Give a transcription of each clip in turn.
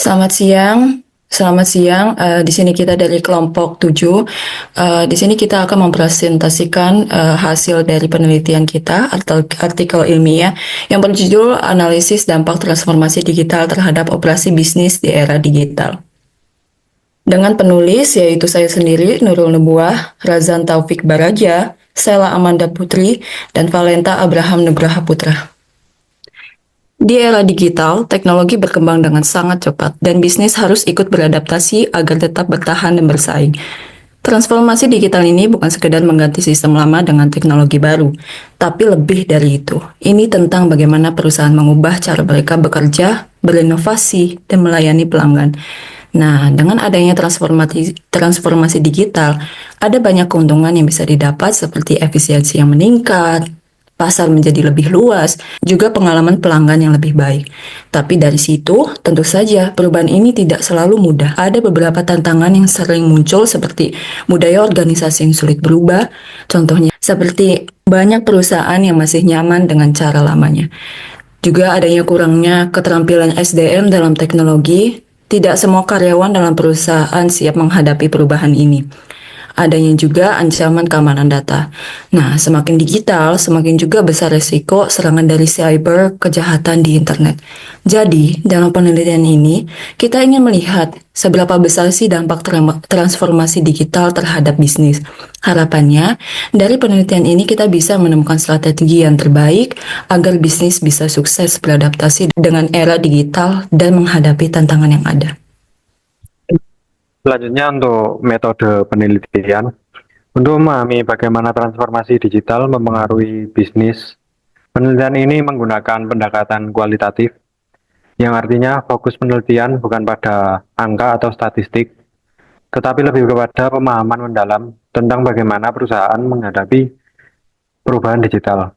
Selamat siang. Selamat siang. Di sini kita dari kelompok 7. Di sini kita akan mempresentasikan hasil dari penelitian kita atau artikel ilmiah yang berjudul Analisis Dampak Transformasi Digital Terhadap Operasi Bisnis di Era Digital. Dengan penulis yaitu saya sendiri, Nurul Nubuah, Razan Taufik Baraja, Sela Amanda Putri, dan Valenta Abraham Nugraha Putra. Di era digital, teknologi berkembang dengan sangat cepat dan bisnis harus ikut beradaptasi agar tetap bertahan dan bersaing. Transformasi digital ini bukan sekedar mengganti sistem lama dengan teknologi baru, tapi lebih dari itu. Ini tentang bagaimana perusahaan mengubah cara mereka bekerja, berinovasi, dan melayani pelanggan. Nah, dengan adanya transformasi digital, ada banyak keuntungan yang bisa didapat seperti efisiensi yang meningkat, pasar menjadi lebih luas, juga pengalaman pelanggan yang lebih baik. Tapi dari situ, tentu saja perubahan ini tidak selalu mudah. Ada beberapa tantangan yang sering muncul seperti budaya organisasi yang sulit berubah, contohnya seperti banyak perusahaan yang masih nyaman dengan cara lamanya. Juga adanya kurangnya keterampilan SDM dalam teknologi, tidak semua karyawan dalam perusahaan siap menghadapi perubahan ini. Adanya juga ancaman keamanan data. Nah, semakin digital, semakin juga besar risiko serangan dari cyber, kejahatan di internet. Jadi, dalam penelitian ini, kita ingin melihat seberapa besar sih dampak transformasi digital terhadap bisnis. Harapannya, dari penelitian ini kita bisa menemukan strategi yang terbaik agar bisnis bisa sukses beradaptasi dengan era digital dan menghadapi tantangan yang ada. Selanjutnya untuk metode penelitian, untuk memahami bagaimana transformasi digital mempengaruhi bisnis, penelitian ini menggunakan pendekatan kualitatif, yang artinya fokus penelitian bukan pada angka atau statistik, tetapi lebih kepada pemahaman mendalam tentang bagaimana perusahaan menghadapi perubahan digital.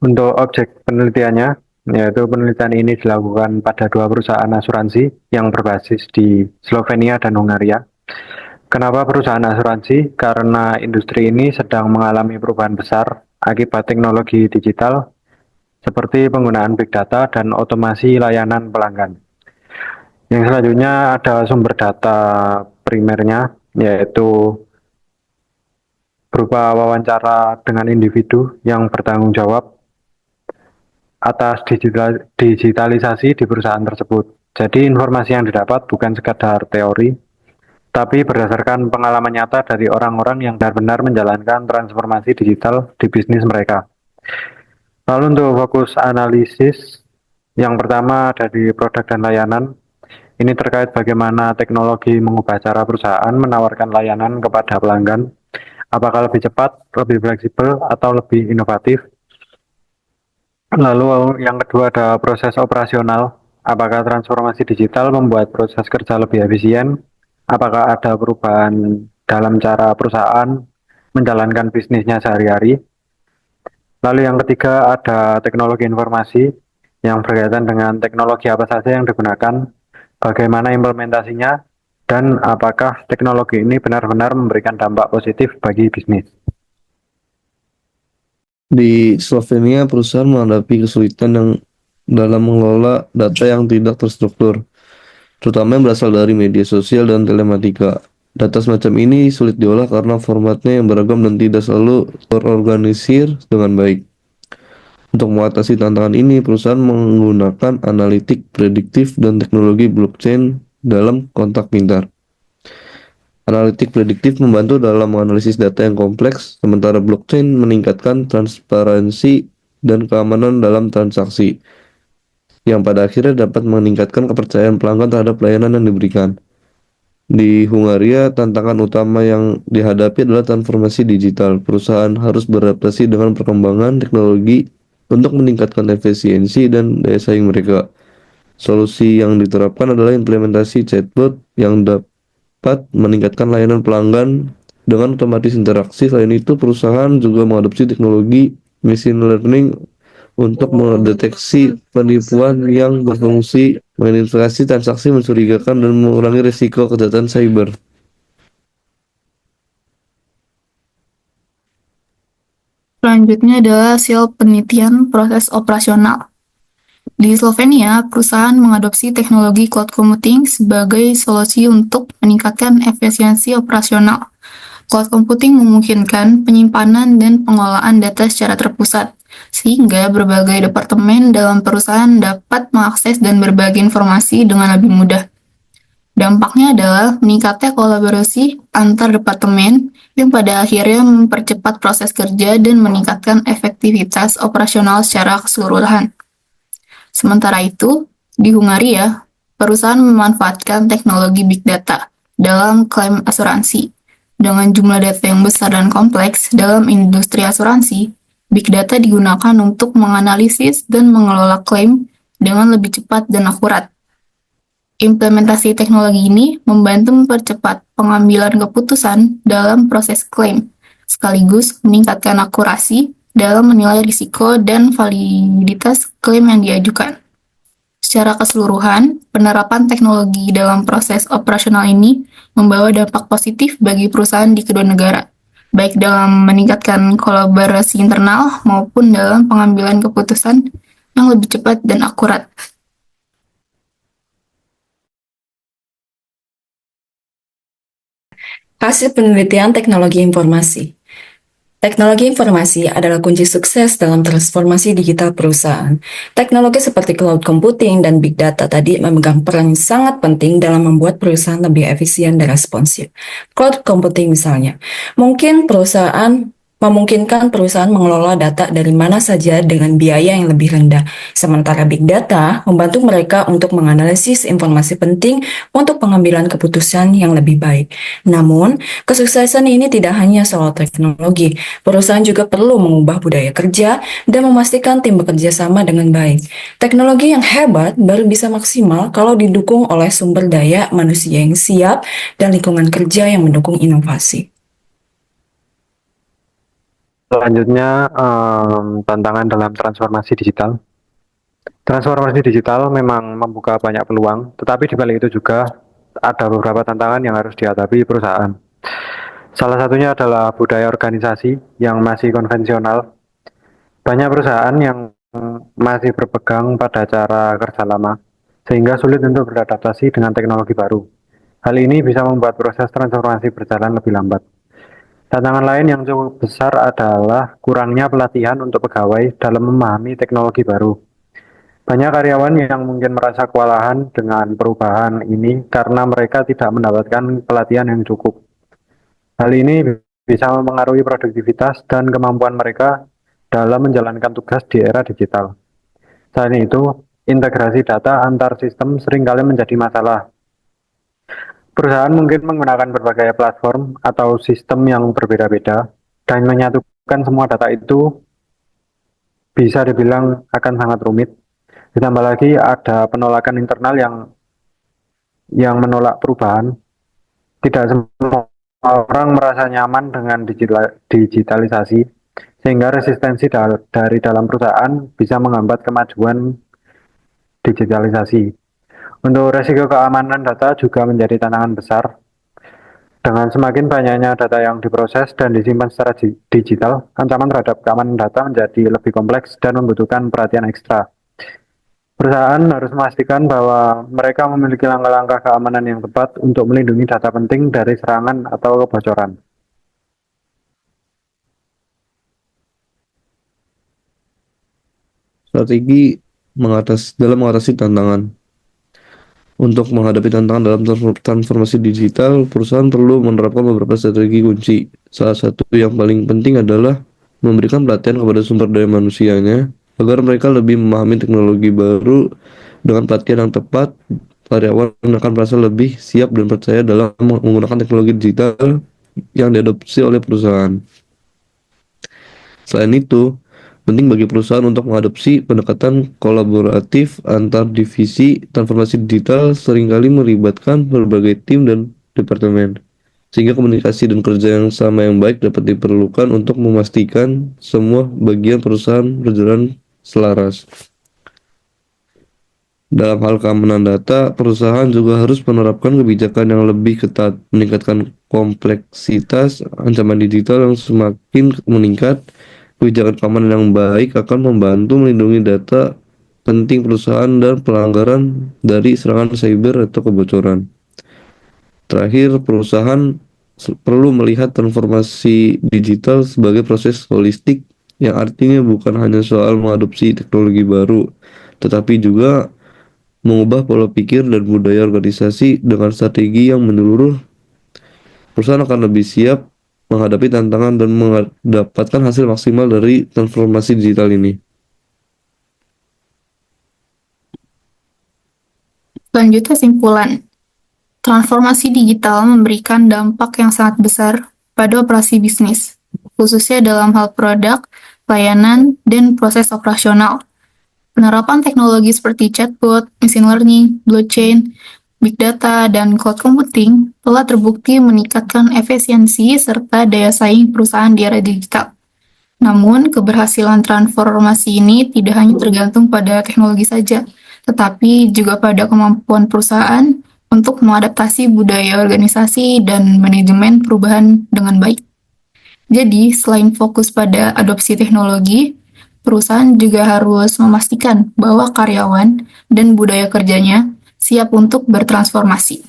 Untuk objek penelitiannya, yaitu penelitian ini dilakukan pada dua perusahaan asuransi yang berbasis di Slovenia dan Hungaria. Kenapa perusahaan asuransi? Karena industri ini sedang mengalami perubahan besar akibat teknologi digital seperti penggunaan big data dan otomasi layanan pelanggan. Yang selanjutnya ada sumber data primernya, yaitu berupa wawancara dengan individu yang bertanggung jawab atas digitalisasi di perusahaan tersebut. Jadi informasi yang didapat bukan sekadar teori, tapi berdasarkan pengalaman nyata dari orang-orang yang benar-benar menjalankan transformasi digital di bisnis mereka. Lalu untuk fokus analisis, yang pertama dari produk dan layanan, ini terkait bagaimana teknologi mengubah cara perusahaan menawarkan layanan kepada pelanggan, apakah lebih cepat, lebih fleksibel, atau lebih inovatif. Lalu yang kedua ada proses operasional, apakah transformasi digital membuat proses kerja lebih efisien, apakah ada perubahan dalam cara perusahaan menjalankan bisnisnya sehari-hari. Lalu yang ketiga ada teknologi informasi yang berkaitan dengan teknologi apa saja yang digunakan, bagaimana implementasinya, dan apakah teknologi ini benar-benar memberikan dampak positif bagi bisnis. Di Slovenia, perusahaan menghadapi kesulitan dalam mengelola data yang tidak terstruktur, terutama yang berasal dari media sosial dan telematika. Data semacam ini sulit diolah karena formatnya yang beragam dan tidak selalu terorganisir dengan baik. Untuk mengatasi tantangan ini, perusahaan menggunakan analitik prediktif dan teknologi blockchain dalam kontak pintar. Analitik prediktif membantu dalam menganalisis data yang kompleks, sementara blockchain meningkatkan transparansi dan keamanan dalam transaksi, yang pada akhirnya dapat meningkatkan kepercayaan pelanggan terhadap layanan yang diberikan. Di Hungaria, tantangan utama yang dihadapi adalah transformasi digital. Perusahaan harus beradaptasi dengan perkembangan teknologi untuk meningkatkan efisiensi dan daya saing mereka. Solusi yang diterapkan adalah implementasi chatbot yang dapat meningkatkan layanan pelanggan dengan otomatis interaksi. Selain itu, perusahaan juga mengadopsi teknologi machine learning untuk mendeteksi penipuan yang berfungsi, mengidentifikasi transaksi mencurigakan, dan mengurangi risiko kejahatan cyber. Selanjutnya adalah hasil penelitian proses operasional. Di Slovenia, perusahaan mengadopsi teknologi cloud computing sebagai solusi untuk meningkatkan efisiensi operasional. Cloud computing memungkinkan penyimpanan dan pengelolaan data secara terpusat, sehingga berbagai departemen dalam perusahaan dapat mengakses dan berbagi informasi dengan lebih mudah. Dampaknya adalah meningkatnya kolaborasi antar departemen yang pada akhirnya mempercepat proses kerja dan meningkatkan efektivitas operasional secara keseluruhan. Sementara itu, di Hungaria, perusahaan memanfaatkan teknologi big data dalam klaim asuransi. Dengan jumlah data yang besar dan kompleks dalam industri asuransi, big data digunakan untuk menganalisis dan mengelola klaim dengan lebih cepat dan akurat. Implementasi teknologi ini membantu mempercepat pengambilan keputusan dalam proses klaim, sekaligus meningkatkan akurasi dalam menilai risiko dan validitas klaim yang diajukan. Secara keseluruhan, penerapan teknologi dalam proses operasional ini membawa dampak positif bagi perusahaan di kedua negara, baik dalam meningkatkan kolaborasi internal maupun dalam pengambilan keputusan yang lebih cepat dan akurat. Hasil penelitian teknologi informasi. Teknologi informasi adalah kunci sukses dalam transformasi digital perusahaan. Teknologi seperti cloud computing dan big data tadi memegang peran sangat penting dalam membuat perusahaan lebih efisien dan responsif. Cloud computing misalnya, memungkinkan perusahaan mengelola data dari mana saja dengan biaya yang lebih rendah. Sementara big data membantu mereka untuk menganalisis informasi penting untuk pengambilan keputusan yang lebih baik. Namun, kesuksesan ini tidak hanya soal teknologi. Perusahaan juga perlu mengubah budaya kerja dan memastikan tim bekerja sama dengan baik. Teknologi yang hebat baru bisa maksimal kalau didukung oleh sumber daya manusia yang siap dan lingkungan kerja yang mendukung inovasi. Selanjutnya, tantangan dalam transformasi digital. Transformasi digital memang membuka banyak peluang, tetapi di balik itu juga ada beberapa tantangan yang harus dihadapi perusahaan. Salah satunya adalah budaya organisasi yang masih konvensional. Banyak perusahaan yang masih berpegang pada cara kerja lama, sehingga sulit untuk beradaptasi dengan teknologi baru. Hal ini bisa membuat proses transformasi berjalan lebih lambat. Tantangan lain yang cukup besar adalah kurangnya pelatihan untuk pegawai dalam memahami teknologi baru. Banyak karyawan yang mungkin merasa kewalahan dengan perubahan ini karena mereka tidak mendapatkan pelatihan yang cukup. Hal ini bisa mempengaruhi produktivitas dan kemampuan mereka dalam menjalankan tugas di era digital. Selain itu, integrasi data antar sistem seringkali menjadi masalah. Perusahaan mungkin menggunakan berbagai platform atau sistem yang berbeda-beda dan menyatukan semua data itu bisa dibilang akan sangat rumit. Ditambah lagi ada penolakan internal yang menolak perubahan. Tidak semua orang merasa nyaman dengan digitalisasi, sehingga resistensi dari dalam perusahaan bisa menghambat kemajuan digitalisasi. Untuk resiko keamanan data juga menjadi tantangan besar. Dengan semakin banyaknya data yang diproses dan disimpan secara digital, ancaman terhadap keamanan data menjadi lebih kompleks dan membutuhkan perhatian ekstra. Perusahaan harus memastikan bahwa mereka memiliki langkah-langkah keamanan yang tepat untuk melindungi data penting dari serangan atau kebocoran. Strategi dalam mengatasi tantangan. Untuk menghadapi tantangan dalam transformasi digital, perusahaan perlu menerapkan beberapa strategi kunci. Salah satu yang paling penting adalah memberikan pelatihan kepada sumber daya manusianya agar mereka lebih memahami teknologi baru. Dengan pelatihan yang tepat, karyawan akan merasa lebih siap dan percaya dalam menggunakan teknologi digital yang diadopsi oleh perusahaan. Selain itu, penting bagi perusahaan untuk mengadopsi pendekatan kolaboratif antar divisi. Transformasi digital seringkali melibatkan berbagai tim dan departemen, sehingga komunikasi dan kerja yang sama yang baik dapat diperlukan untuk memastikan semua bagian perusahaan berjalan selaras. Dalam hal keamanan data, perusahaan juga harus menerapkan kebijakan yang lebih ketat, meningkatkan kompleksitas ancaman digital yang semakin meningkat. Kebijakan keamanan yang baik akan membantu melindungi data penting perusahaan dan pelanggaran dari serangan cyber atau kebocoran. Terakhir, perusahaan perlu melihat transformasi digital sebagai proses holistik yang artinya bukan hanya soal mengadopsi teknologi baru, tetapi juga mengubah pola pikir dan budaya organisasi dengan strategi yang menyeluruh. Perusahaan akan lebih siap menghadapi tantangan dan mendapatkan hasil maksimal dari transformasi digital ini. Selanjutnya kesimpulan. Transformasi digital memberikan dampak yang sangat besar pada operasi bisnis, khususnya dalam hal produk, layanan, dan proses operasional. Penerapan teknologi seperti chatbot, machine learning, blockchain, big data, dan cloud computing telah terbukti meningkatkan efisiensi serta daya saing perusahaan di era digital. Namun, keberhasilan transformasi ini tidak hanya tergantung pada teknologi saja, tetapi juga pada kemampuan perusahaan untuk mengadaptasi budaya organisasi dan manajemen perubahan dengan baik. Jadi, selain fokus pada adopsi teknologi, perusahaan juga harus memastikan bahwa karyawan dan budaya kerjanya siap untuk bertransformasi.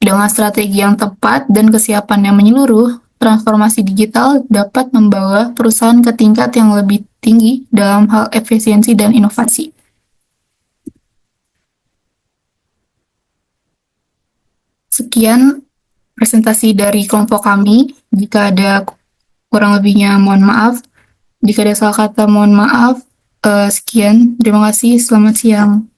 Dengan strategi yang tepat dan kesiapan yang menyeluruh, transformasi digital dapat membawa perusahaan ke tingkat yang lebih tinggi dalam hal efisiensi dan inovasi. Sekian presentasi dari kelompok kami. Jika ada kurang lebihnya mohon maaf. Jika ada salah kata mohon maaf. Sekian, terima kasih, selamat siang.